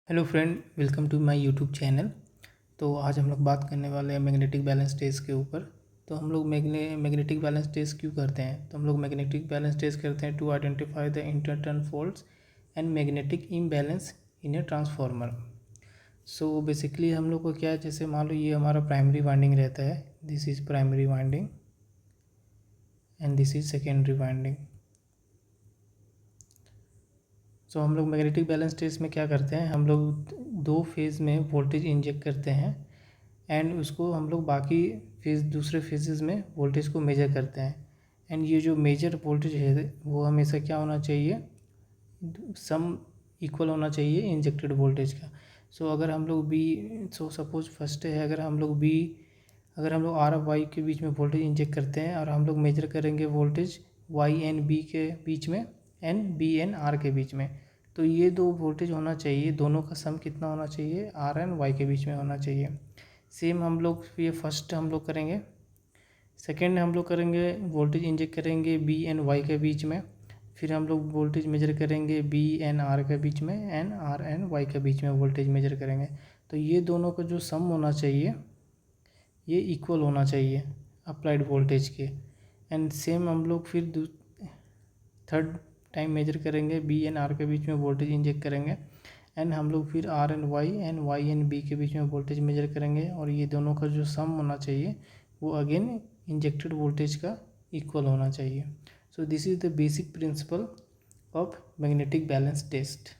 Hello friend, welcome to my YouTube channel. तो आज हम लोग बात करने वाले हैं मैग्नेटिक बैलेंस टेस्ट के ऊपर। तो हम लोग मैग्नेटिक बैलेंस टेस्ट क्यों करते हैं? तो हम लोग मैग्नेटिक बैलेंस टेस्ट करते हैं to identify the interturn faults and magnetic imbalance in a transformer. So basically हम लोग को क्या है, जैसे मान लो ये हमारा प्राइमरी वाइंडिंग रहता है, this is primary winding and this is secondary winding. So हम लोग मैग्नेटिक बैलेंस टेस्ट में क्या करते हैं, हम लोग दो फेज़ में वोल्टेज इंजेक्ट करते हैं एंड उसको हम लोग बाकी फेज़ दूसरे फेजेस में वोल्टेज को मेजर करते हैं। एंड ये जो मेजर वोल्टेज है वो हमेशा क्या होना चाहिए, सम इक्वल होना चाहिए इंजेक्टेड वोल्टेज का। सो अगर हम लोग बी सपोज फर्स्ट है, अगर हम लोग आर और वाई के बीच में वोल्टेज इंजेक्ट करते हैं और हम लोग मेजर करेंगे वोल्टेज वाई एंड बी के बीच में एंड बी एंड आर के बीच में, तो ये दो वोल्टेज होना चाहिए, दोनों का सम कितना होना चाहिए, आर एंड वाई के बीच में होना चाहिए। सेम हम लोग ये फर्स्ट हम लोग करेंगे। सेकेंड हम लोग करेंगे वोल्टेज इंजेक्ट करेंगे बी एंड वाई के बीच में, फिर हम लोग वोल्टेज मेजर करेंगे बी एंड आर के बीच में एंड आर एंड वाई के बीच में वोल्टेज मेजर करेंगे। तो ये दोनों का जो सम होना चाहिए ये इक्वल होना चाहिए अप्लाइड वोल्टेज के। एंड सेम हम लोग फिर थर्ड टाइम मेजर करेंगे बी एंड आर के बीच में वोल्टेज इंजेक्ट करेंगे एंड हम लोग फिर R and Y and B के बीच में वोल्टेज मेजर करेंगे, और ये दोनों का जो सम होना चाहिए वो अगेन इंजेक्टेड वोल्टेज का इक्वल होना चाहिए। So this is the basic principle of magnetic balance test.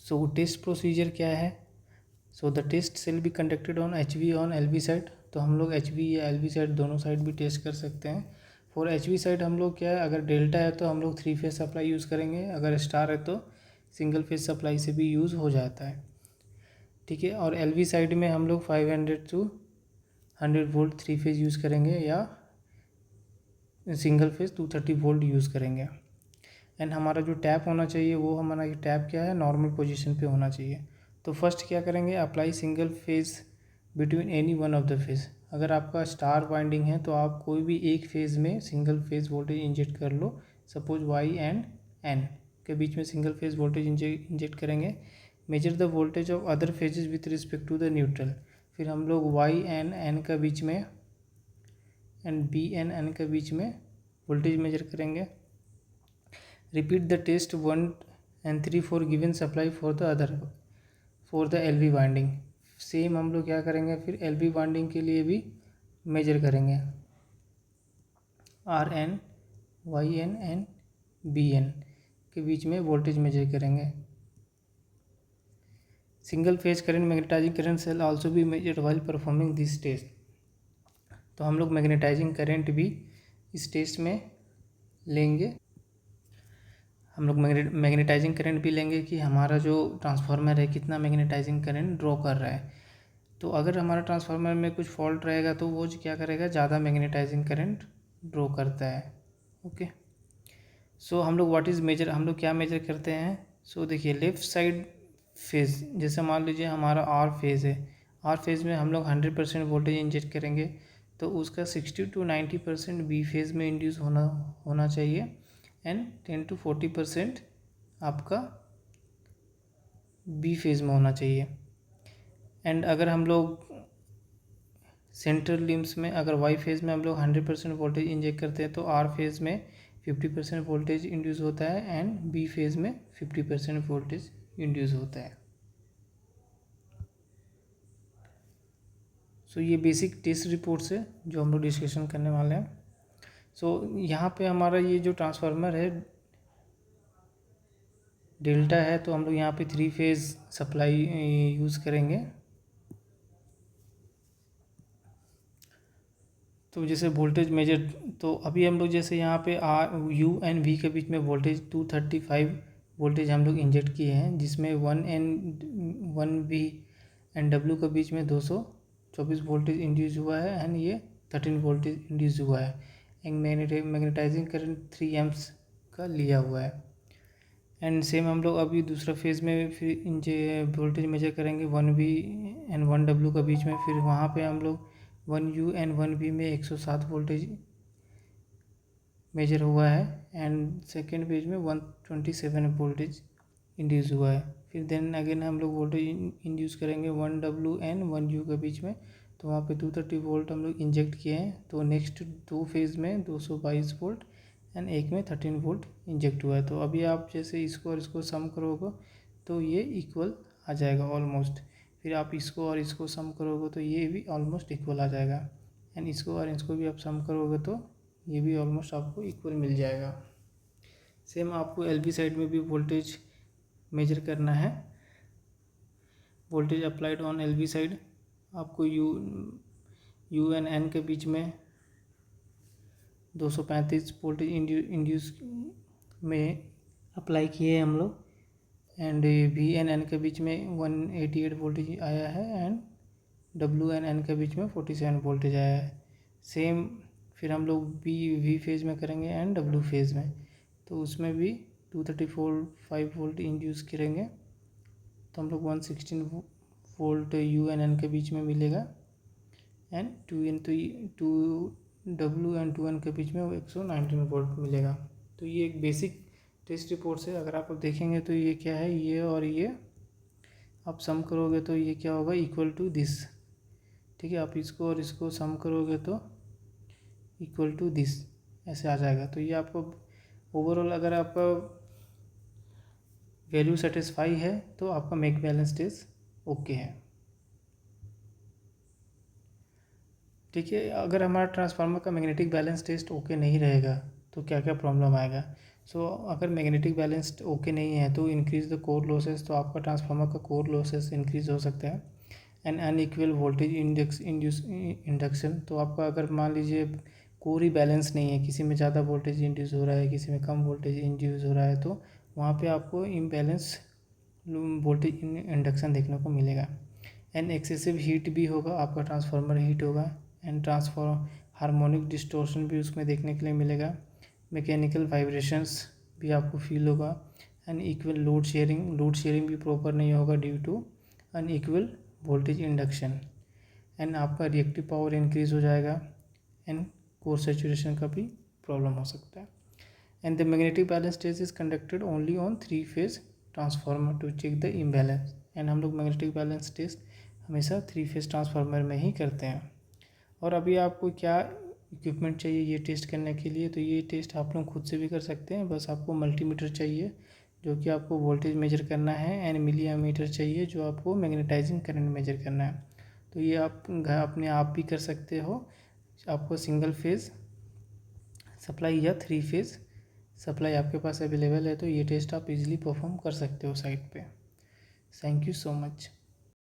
So test procedure क्या है? So the test shall be conducted on H V on L V side. तो हम लोग एच वी या L V side दोनों साइड भी test कर सकते हैं। फॉर एच वी साइड हम लोग क्या है, अगर डेल्टा है तो हम लोग 3 फेज सप्लाई यूज़ करेंगे, अगर स्टार है तो सिंगल फेज सप्लाई से भी यूज़ हो जाता है, ठीक है। और एल वी साइड में हम लोग 500 to 100 वोल्ट 3 फेज यूज़ करेंगे या सिंगल फेज 230 वोल्ट यूज़ करेंगे। एंड हमारा जो टैप होना चाहिए वो हमारा टैप क्या है, नॉर्मल पोजीशन पे होना चाहिए। तो फर्स्ट क्या करेंगे, apply single phase between any one of the phase. अगर आपका स्टार वाइंडिंग है तो आप कोई भी एक फेज़ में सिंगल फेज वोल्टेज इंजेक्ट कर लो। सपोज वाई एंड एन के बीच में सिंगल फेज वोल्टेज इंजेक्ट करेंगे। Measure the voltage of other phases with respect to the neutral. फिर हम लोग वाई एन एन का बीच में एंड बी एन एन के बीच में वोल्टेज मेजर करेंगे। Repeat the test 1 and 3 for given supply for the LV winding. Same हम लोग क्या करेंगे, फिर LV वाइंडिंग के लिए भी मेजर करेंगे R N Y N and B N के बीच में वोल्टेज मेजर करेंगे। Single phase current magnetising current shall also be measured while performing this test. तो हम लोग मैग्नेटाइजिंग करंट भी इस टेस्ट में लेंगे। हम लोग मैग्नेटाइजिंग करंट भी लेंगे कि हमारा जो ट्रांसफार्मर है कितना मैग्नेटाइजिंग करंट ड्रॉ कर रहा है। तो अगर हमारा ट्रांसफार्मर में कुछ फॉल्ट रहेगा तो वो क्या करेगा, ज़्यादा मैग्नेटाइजिंग करंट ड्रॉ करता है। ओके, सो हम लोग हम लोग क्या मेजर करते हैं। सो देखिए लेफ़्ट साइड फेज़, जैसे मान लीजिए हमारा आर फेज़ है, आर फेज़ में हम लोग 100% वोल्टेज इंजेक्ट करेंगे तो उसका 60 to 90% बी फेज़ में इंड्यूस होना चाहिए एंड 10 to 40% आपका बी फेज़ में होना चाहिए। एंड अगर हम लोग सेंट्रल लिम्स में अगर वाई फेज़ में हम लोग 100% वोल्टेज इंजेक्ट करते हैं तो आर फेज़ में 50% वोल्टेज इंड्यूस होता है एंड बी फेज़ में 50% वोल्टेज इंड्यूस होता है। सो ये बेसिक टेस्ट रिपोर्ट्स है जो हम लोग डिस्कशन करने वाले हैं। सो यहाँ पे हमारा ये जो ट्रांसफार्मर है डेल्टा है, तो हम लोग यहाँ पे 3 फेज़ सप्लाई यूज़ करेंगे। तो जैसे वोल्टेज मेजर, तो अभी हम लोग जैसे यहाँ पे आर यू एंड वी के बीच में वोल्टेज 235 वोल्टेज हम लोग इंजेक्ट किए हैं, जिसमें 1 वी एंड डब्ल्यू के बीच में 224 वोल्टेज इंड्यूस हुआ है एंड ये 13 वोल्टेज इंड्यूस हुआ है। एंड मैग्नेटाइजिंग करंट 3 एम्प्स का लिया हुआ है। एंड सेम हम लोग अभी दूसरा फेज़ में फिर वोल्टेज मेजर करेंगे 1 वी एंड 1 डब्ल्यू के बीच में। फिर वहाँ पे हम लोग 1 यू एंड 1 वी में 107 वोल्टेज मेजर हुआ है एंड सेकेंड पेज में 127 वोल्टेज इंड्यूस हुआ है। फिर देन अगेन हम लोग वोल्टेज इंड्यूस करेंगे 1W एंड 1U के बीच में, तो वहाँ पे 230 वोल्ट हम लोग इंजेक्ट किए हैं। तो नेक्स्ट दो फेज़ में 222 वोल्ट एंड एक में 13 वोल्ट इंजेक्ट हुआ है। तो अभी आप जैसे इसको और इसको सम करोगे तो ये इक्वल आ जाएगा ऑलमोस्ट। फिर आप इसको और इसको सम करोगे तो ये भी ऑलमोस्ट इक्वल आ जाएगा, एंड इसको और इसको भी आप सम करोगे तो ये भी ऑलमोस्ट आपको इक्वल मिल जाएगा। सेम आपको एलवी साइड में भी वोल्टेज मेजर करना है। Voltage applied on LV side आपको यू एंड एन के बीच में 235 वोल्टेज इंड्यूस में अप्लाई किए हम लोग, एंड वी एन एन के बीच में 188 वोल्टेज आया है, एंड डब्ल्यू एन एन के बीच में 47 वोल्टेज आया है। सेम फिर हम लोग वी फेज़ में करेंगे एंड डब्ल्यू फेज़ में, तो उसमें भी 235 वोल्ट इंड्यूस करेंगे, तो हम लोग 116 वोल्ट यू एन एन के बीच में मिलेगा, and to W and 2N के बीच में वो 119 वोल्ट मिलेगा। तो ये एक बेसिक टेस्ट रिपोर्ट से अगर आप देखेंगे तो ये क्या है, ये और ये आप सम करोगे तो ये क्या होगा, इक्वल टू दिस। ठीक है, आप इसको और इसको सम करोगे तो इक्वल टू दिस ऐसे आ जाएगा। तो ये आपको ओवरऑल अगर आपका वैल्यू सेटिस्फाई है तो आपका मेक बैलेंस टेस्ट ओके है। ठीक है, अगर हमारा ट्रांसफार्मर का मैग्नेटिक बैलेंस टेस्ट ओके नहीं रहेगा तो क्या क्या प्रॉब्लम आएगा। अगर मैग्नेटिक बैलेंस ओके नहीं है तो इंक्रीज द कोर लॉसेस, तो आपका ट्रांसफार्मर का कोर लॉसेस इंक्रीज हो सकता है। एंड अनइक्वल वोल्टेज इंडक्शन, तो आपका अगर मान लीजिए कोर ही बैलेंस नहीं है, किसी में ज़्यादा वोल्टेज इंड्यूस हो रहा है, किसी में कम वोल्टेज इंड्यूस हो रहा है, तो वहाँ पे आपको इम्बैलेंस वोल्टेज इंडक्शन देखने को मिलेगा। एंड एक्सेसिव हीट भी होगा, आपका ट्रांसफार्मर हीट होगा, एंड ट्रांसफॉर्म हार्मोनिक डिस्टोर्शन भी उसमें देखने के लिए मिलेगा। मैकेनिकल वाइब्रेशंस भी आपको फील होगा, एंड इक्वल लोड शेयरिंग भी प्रॉपर नहीं होगा due to unequal voltage induction, and आपका रिएक्टिव पावर इंक्रीज हो जाएगा, एंड कोर सैचुरेशन का भी प्रॉब्लम हो सकता है। And the magnetic balance test is conducted only on 3-phase transformer to check the imbalance, and हम लोग मैग्नेटिक बैलेंस टेस्ट हमेशा 3-phase ट्रांसफार्मर में ही करते हैं। और अभी आपको क्या इक्विपमेंट चाहिए ये टेस्ट करने के लिए, तो ये टेस्ट आप लोग खुद से भी कर सकते हैं। बस आपको मल्टीमीटर चाहिए जो कि आपको वोल्टेज मेजर करना है, एंड मिली एमीटर चाहिए जो आपको मैग्नेटाइजिंग करंट मेजर करना है। तो ये आप अपने आप भी कर सकते हो। आपको सिंगल फेज़ सप्लाई या 3-phase सप्लाई आपके पास अवेलेबल है तो ये टेस्ट आप इजीली परफॉर्म कर सकते हो साइट पे। Thank you so much.